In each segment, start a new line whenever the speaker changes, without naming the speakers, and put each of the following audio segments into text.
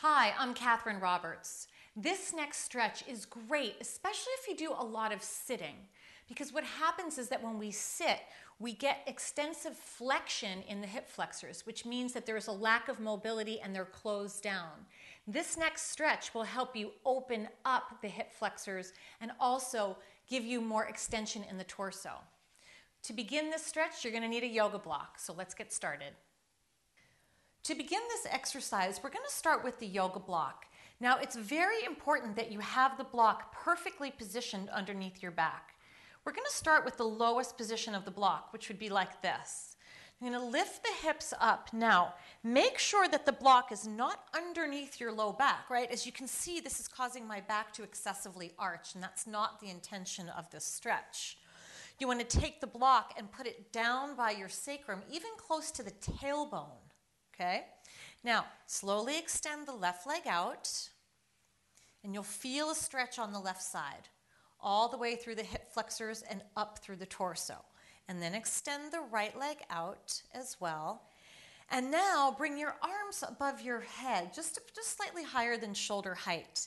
Hi, I'm Katherine Roberts. This next stretch is great, especially if you do a lot of sitting, because what happens is that when we sit, we get extensive flexion in the hip flexors, which means that there's a lack of mobility and they're closed down. This next stretch will help you open up the hip flexors and also give you more extension in the torso. To begin this stretch, you're going to need a yoga block, so let's get started. To begin this exercise, we're going to start with the yoga block. Now, it's very important that you have the block perfectly positioned underneath your back. We're going to start with the lowest position of the block, which would be like this. I'm going to lift the hips up. Now, make sure that the block is not underneath your low back, right? As you can see, this is causing my back to excessively arch, and that's not the intention of this stretch. You want to take the block and put it down by your sacrum, even close to the tailbone. Okay, now slowly extend the left leg out and you'll feel a stretch on the left side all the way through the hip flexors and up through the torso. And then extend the right leg out as well. And now bring your arms above your head, just slightly higher than shoulder height.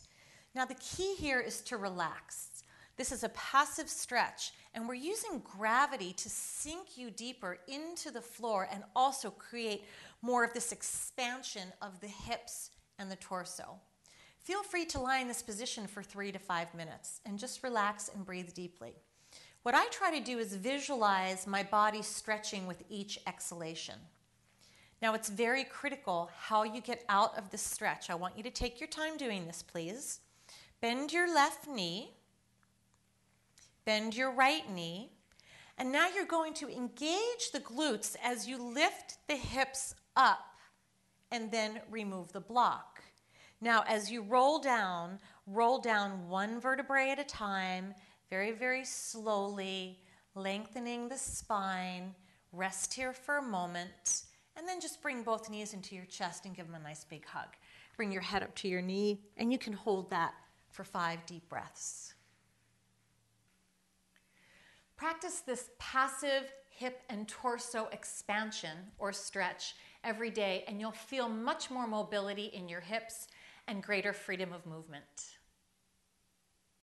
Now the key here is to relax. This is a passive stretch, and we're using gravity to sink you deeper into the floor and also create more of this expansion of the hips and the torso. Feel free to lie in this position for 3 to 5 minutes and just relax and breathe deeply. What I try to do is visualize my body stretching with each exhalation. Now, it's very critical how you get out of this stretch. I want you to take your time doing this, please. Bend your left knee. Bend your right knee, and now you're going to engage the glutes as you lift the hips up and then remove the block. Now, as you roll down one vertebrae at a time, very, very slowly, lengthening the spine. Rest here for a moment, and then just bring both knees into your chest and give them a nice big hug. Bring your head up to your knee, and you can hold that for 5 deep breaths. Practice this passive hip and torso expansion or stretch every day, and you'll feel much more mobility in your hips and greater freedom of movement.